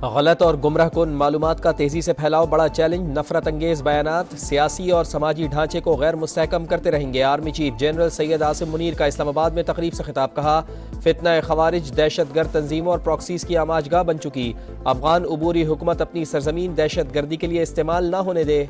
गलत और गुमराह कुन मालूमात का तेजी से फैलाव बड़ा चैलेंज। नफरत अंगेज बयानात सियासी और समाजी ढांचे को गैर मुस्तहकम करते रहेंगे। Army chief general Syed Asim Munir का इस्लामाबाद में तकरीब से खिताब। कहा, फितना खवारिज दहशत गर्द तंजीमों और प्रॉक्सीज की आमाजगाह बन चुकी। अफगान अबूरी हुकूमत अपनी सरजमीन दहशत गर्दी के लिए इस्तेमाल न होने दे।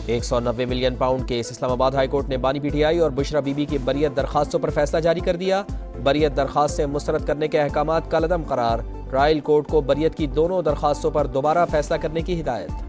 190 million pound case. Islamabad high court ने बानी पीटीआई और बुशरा बीबी की बरियत दरखास्तों पर फैसला जारी कर दिया। बरियत दरखास्त से मुस्तरद करने के अहकामात कलअदम करार। ट्रायल कोर्ट को बरियत की दोनों दरखास्तों पर दोबारा फैसला करने की हिदायत।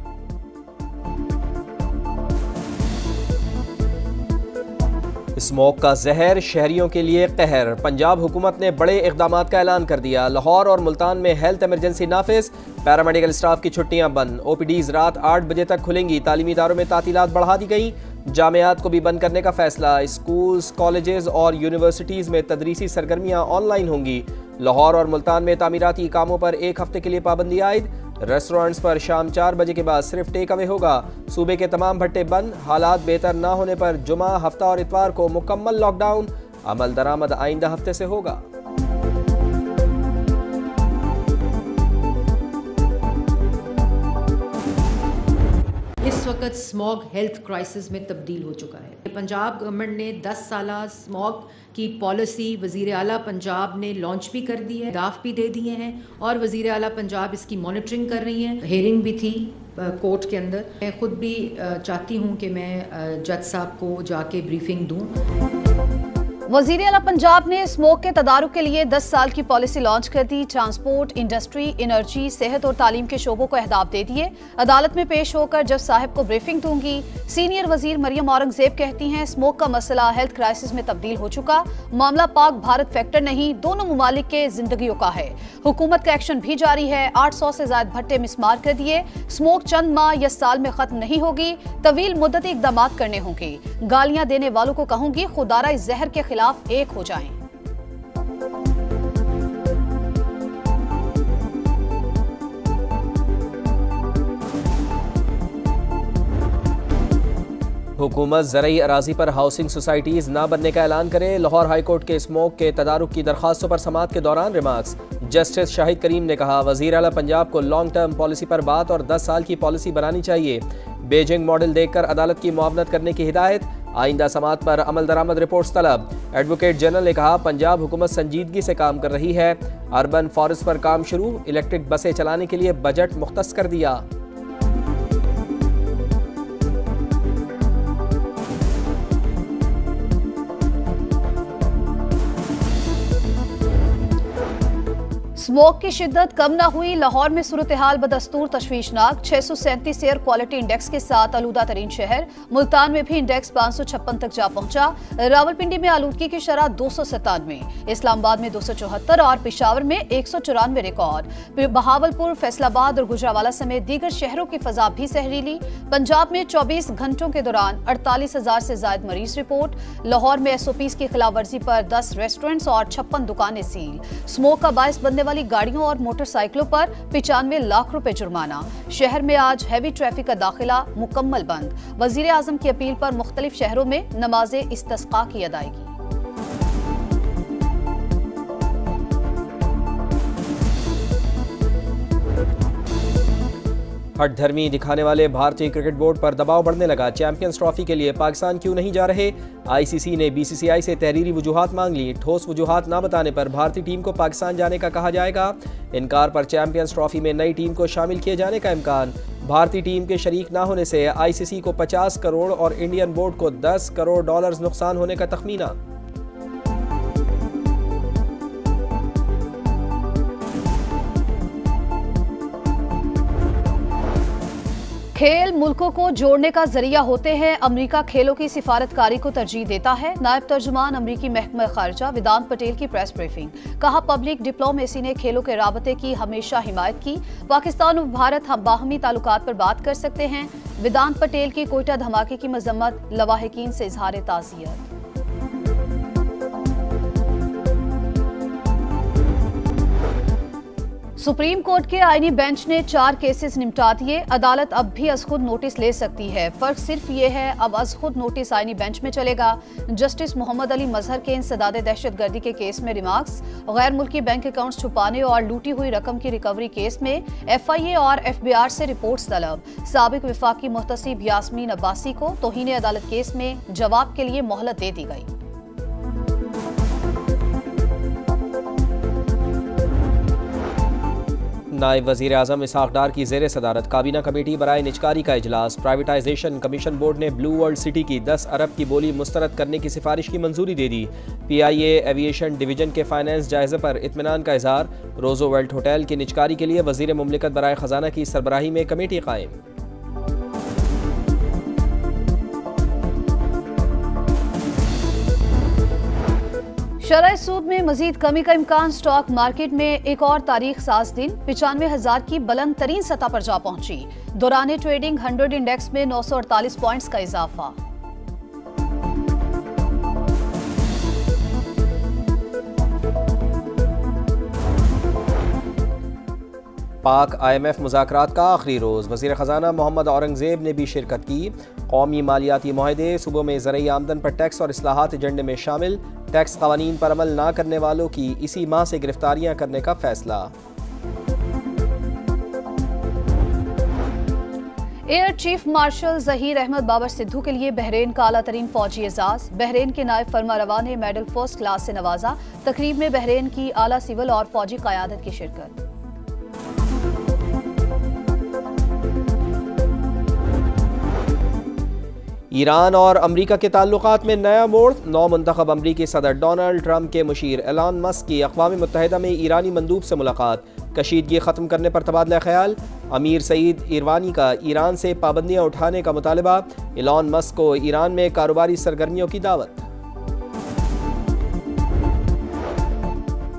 स्मोक का जहर शहरियों के लिए कहर। पंजाब हुकूमत ने बड़े इकदाम का ऐलान कर दिया। लाहौर और मुल्तान में हेल्थ इमरजेंसी नाफिज। पैरामेडिकल स्टाफ की छुट्टियां बंद। ओपीडीज रात 8 बजे तक खुलेंगी। तालीमी इदारों में तातीलात बढ़ा दी गई। जामियात को भी बंद करने का फैसला। स्कूल्स, कॉलेजेस और यूनिवर्सिटीज़ में तदरीसी सरगर्मियां ऑनलाइन होंगी। लाहौर और मुल्तान में तामीराती कामों पर 1 हफ्ते के लिए पाबंदी आयद। रेस्टोरेंट्स पर शाम 4 बजे के बाद सिर्फ टेक अवे होगा। सूबे के तमाम भट्टे बंद। हालात बेहतर ना होने पर जुमा, हफ्ता और इतवार को मुकम्मल लॉकडाउन। अमल दरामद आइंदा हफ्ते से होगा। इस वक्त स्मॉग हेल्थ क्राइसिस में तब्दील हो चुका है। पंजाब गवर्नमेंट ने 10 साला स्मॉग की पॉलिसी वज़ीर आला पंजाब ने लॉन्च भी कर दी है, दाफ भी दे दिए हैं और वज़ीर आला पंजाब इसकी मॉनिटरिंग कर रही हैं। हेयरिंग भी थी कोर्ट के अंदर। मैं खुद भी चाहती हूँ कि मैं जज साहब को जाके ब्रीफिंग दूँ। वज़ीर आला पंजाब ने स्मोक के तदारुक के लिए 10 साल की पॉलिसी लॉन्च कर दी। ट्रांसपोर्ट, इंडस्ट्री, एनर्जी, सेहत और तालीम के शोबों को अहदाफ दे दिए। अदालत में पेश होकर जज साहब को ब्रीफिंग दूंगी। सीनियर वजीर मरियम औरंगजेब कहती हैं, स्मोक का मसला हेल्थ क्राइसिस में तब्दील हो चुका। मामला पाक भारत फैक्टर नहीं, दोनों मुमालिक के जिंदगियों का है। हुकूमत का एक्शन भी जारी है। 800 से ज्यादा भट्टे मिसमार कर दिए। स्मोक चंद माह या साल में खत्म नहीं होगी, तवील मुद्दती इकदाम करने होंगे। गालियां देने वालों को कहूंगी, खुदारा इस जहर के खिलाफ एक हो जाएं। हुकूमत ज़रई अराजी पर हाउसिंग सोसाइटीज़ ना बनने का ऐलान करे। लाहौर हाई कोर्ट के स्मोक के तदारुक की दरखास्तों पर समाअत के दौरान रिमार्क्स। जस्टिस शाहिद करीम ने कहा, वज़ीर आला पंजाब को लॉन्ग टर्म पॉलिसी पर बात और 10 साल की पॉलिसी बनानी चाहिए। बेजिंग मॉडल देखकर अदालत की मुआवनत करने की हिदायत। आइंदा समाअत पर अमल दरामद रिपोर्ट्स तलब। एडवोकेट जनरल ने कहा, पंजाब हुकूमत संजीदगी से काम कर रही है। अर्बन फॉरेस्ट पर काम शुरू। इलेक्ट्रिक बसें चलाने के लिए बजट मुख्तस कर दिया। स्मोक की शिद्दत कम न हुई। लाहौर में सूरत हाल बदस्तूर तशवीशनाक। 637 एयर क्वालिटी इंडेक्स के साथ आलूदा तरीन शहर। मुल्तान में भी इंडेक्स 556 तक जा पहुंचा। रावलपिंडी में आलूदगी की शरह 297, इस्लामाबाद में 274 और पेशावर में 194 रिकॉर्ड। बहावलपुर, फैसलाबाद और गुजरावाला समेत दीगर शहरों की फजा भी जहरीली। पंजाब में 24 घंटों के दौरान 48,000 से ज्यादा मरीज रिपोर्ट। लाहौर में SOPs की खिलाफ वर्जी पर 10 रेस्टोरेंट्स और 56 दुकानें सील। स्मोक का बायस बनने वाली गाड़ियों और मोटरसाइकिलों पर 95 लाख रुपए जुर्माना। शहर में आज हैवी ट्रैफिक का दाखिला मुकम्मल बंद। वजीर आजम की अपील पर मुख्तलिफ शहरों में नमाज़े इस्तिस्का की अदायगी। हठधर्मी दिखाने वाले भारतीय क्रिकेट बोर्ड पर दबाव बढ़ने लगा। चैंपियंस ट्रॉफी के लिए पाकिस्तान क्यों नहीं जा रहे? ICC ने BCCI से तहरीरी वजूहात मांग ली। ठोस वजूहात ना बताने पर भारतीय टीम को पाकिस्तान जाने का कहा जाएगा। इनकार पर चैंपियंस ट्रॉफी में नई टीम को शामिल किए जाने का इम्कान। भारतीय टीम के शरीक ना होने से ICC को 50 करोड़ और इंडियन बोर्ड को $10 करोड़ नुकसान होने का तखमीना। खेल मुल्कों को जोड़ने का जरिया होते हैं। अमेरिका खेलों की सिफारतकारी को तरजीह देता है। नायब तर्जुमान अमेरिकी महकमा खारजा वेदांत पटेल की प्रेस ब्रीफिंग। कहा, पब्लिक डिप्लोमेसी ने खेलों के राबते की हमेशा हिमायत की। पाकिस्तान और भारत हम बाहमी ताल्लुकात पर बात कर सकते हैं। वेदांत पटेल की कोयटा धमाके की मजम्मत। लवाहिकीन से इजहार ताज़ियत। सुप्रीम कोर्ट के आईनी बेंच ने 4 केसेस निपटा दिए। अदालत अब भी अज खुद नोटिस ले सकती है। फर्क सिर्फ ये है, अब अज खुद नोटिस आईनी बेंच में चलेगा। जस्टिस मोहम्मद अली मजहर के इंसदाद दहशतगर्दी के केस में रिमार्क्स, गैर मुल्की बैंक अकाउंट्स छुपाने और लूटी हुई रकम की रिकवरी केस में FIA और FBR से रिपोर्ट्स तलब। साबिक वफाकी मुहतसिब यास्मीन अब्बासी को तौहीन अदालत केस में जवाब के लिए मोहलत दे दी गई। नायब वज़ीर आज़म इसहाक डार की ज़ेर सदारत काबीना कमेटी बराए निजकारी का इजलास। प्राइवेटाइजेशन कमीशन बोर्ड ने ब्लू वर्ल्ड सिटी की 10 अरब की बोली मुस्तरद करने की सिफारिश की मंजूरी दे दी। PIA एविएशन डिवीजन के फाइनेंस जायजे पर इत्मीनान का इजहार। रोजो वेल्ट होटल की निजकारी के लिए वज़ीर मुमलिकत बराए खजाना की सरबराही में कमेटी कायम। शरह सूद में मजीद कमी का इम्कान। स्टॉक मार्केट में एक और तारीख साज दिन 95,000 की बुलंद तरीन सतह पर जा पहुंची। दौरान ट्रेडिंग 100 इंडेक्स में 948 पॉइंट्स का इजाफा। पाक IMF मुज़ाकरात का आखिरी रोज़। वज़ीर ख़जाना मोहम्मद औरंगज़ेब ने भी शिरकत की। कौमी मालियाती मुआहदे सूबों में ज़रई आमदन पर टैक्स और इस्लाहात एजेंडे में शामिल। टैक्स क़वानीन पर अमल न करने वालों की इसी माह से गिरफ्तारियां करने का फैसला। Air chief marshal Zaheer Ahmed Babar Sidhu के लिए बहरीन का आला तरीन फौजी एजाज। बहरीन के नायब फरमारवा ने मेडल फर्स्ट क्लास से नवाजा। तकरीब में बहरीन की आला सिविल और फौजी क़यादत की शिरकत। ईरान और अमरीका के ताल्लुकात में नया मोड़। नौ मुंतखब अमरीकी सदर डोनाल्ड ट्रंप के मुशीर एलन मस्क की अक़वाम मुत्तहिदा में ईरानी मंदूब से मुलाकात। कशीदगी ख़त्म करने पर तबादला ख्याल। अमीर सईद इरवानी का ईरान से पाबंदियाँ उठाने का मुतालबा। एलन मस्क को ईरान में कारोबारी सरगर्मियों की दावत।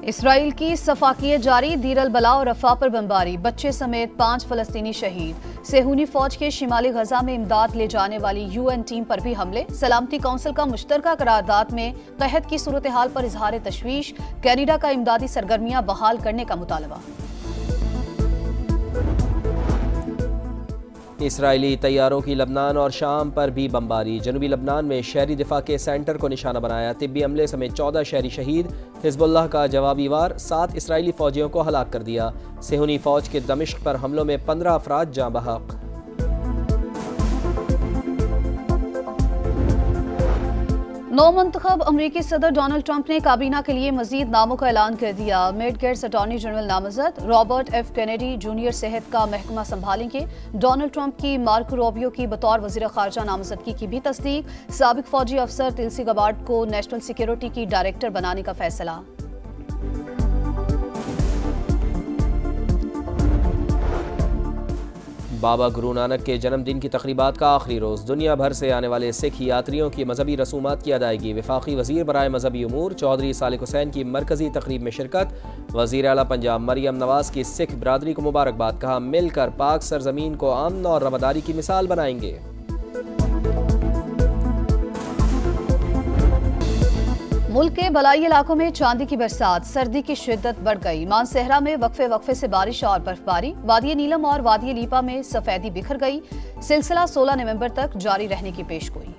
इसराइल की सफाकियत जारी। दीर अल बला और रफा पर बमबारी। बच्चे समेत 5 फ़लस्तीनी शहीद। सेहूनी फौज के शिमाली गजा में इमदाद ले जाने वाली UN टीम पर भी हमले। सलामती काउंसिल का मुश्तरका करारदाद में कहत की सूरत हाल पर इजहार तशवीश। कैनेडा का इमदादी सरगर्मियां बहाल करने का मुतालबा। इसराइली तैयारों की लबनान और शाम पर भी बमबारी। जनूबी लबनान में शहरी दिफा के सेंटर को निशाना बनाया। तिब्बी हमले समेत 14 शहरी शहीद। हिजबुल्लाह का जवाबी वार 7 इसराइली फौजियों को हलाक कर दिया। सेहूनी फौज के दमिश्क पर हमलों में 15 अफराद जाँ बहक। नौ मुंतखब अमरीकी सदर डोनाल्ड ट्रंप ने काबीना के लिए मजीद नामों का ऐलान कर दिया। मेड गेट्स अटॉर्नी जनरल नामजद। रॉबर्ट F कैनेडी जूनियर सेहत का महकमा संभालेंगे। डोनाल्ड ट्रंप की मार्को रूबियो की बतौर वजीर खारजा नामजदगी की भी तस्दीक। साबिक फौजी अफसर तिलसी गबार्ड को नेशनल सिक्योरिटी की डायरेक्टर बनाने का फैसला। बाबा गुरु नानक के जन्मदिन की तकरीबात का आखिरी रोज़। दुनिया भर से आने वाले सिख यात्रियों की मजहबी रसूमात की अदायगी। वफाकी वज़ीर बराए मजहबी उमूर चौधरी सालिक हुसैन की मरकजी तकरीब में शिरकत। वज़ीर आला पंजाब मरियम नवाज की सिख बरादरी को मुबारकबाद। कहा, मिलकर पाक सरजमीन को अमन और रवादारी की मिसाल बनाएंगे। मुल्क के बलाई इलाकों में चांदी की बरसात। सर्दी की शिद्दत बढ़ गई। मानसहरा में वक्फे से बारिश और बर्फबारी। वादी नीलम और वादी लीपा में सफेदी बिखर गई। सिलसिला 16 नवंबर तक जारी रहने की पेशगोई।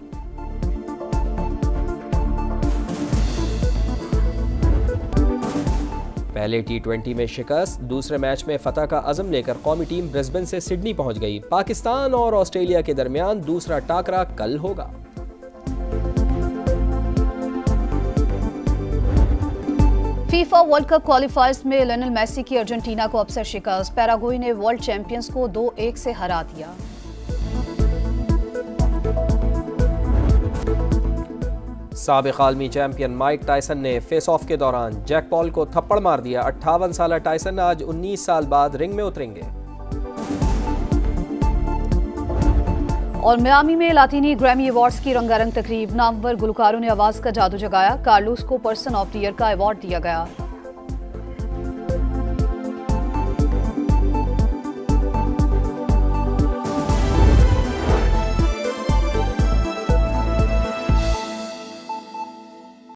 पहले T20 में शिकस्त। दूसरे मैच में फतह का अज़म लेकर कौमी टीम ब्रिस्बेन से सिडनी पहुंच गई। पाकिस्तान और ऑस्ट्रेलिया के दरमियान दूसरा टाकरा कल होगा। फीफा वर्ल्ड कप क्वालिफायर्स में लियोनेल मेसी की अर्जेंटीना को अपसेट शिकस्त। पैराग्वे ने वर्ल्ड चैंपियंस को 2-1 से हरा दिया। साबिक आलमी चैंपियन माइक टायसन ने फेस ऑफ के दौरान जैक पॉल को थप्पड़ मार दिया। 58 साला टायसन आज 19 साल बाद रिंग में उतरेंगे। और मियामी में लातीनी ग्रैमी अवार्ड्स की रंगारंग तकरीब। नामवर गुलकारों ने आवाज का जादू जगाया। कार्लोस को पर्सन ऑफ द ईयर का अवार्ड दिया गया।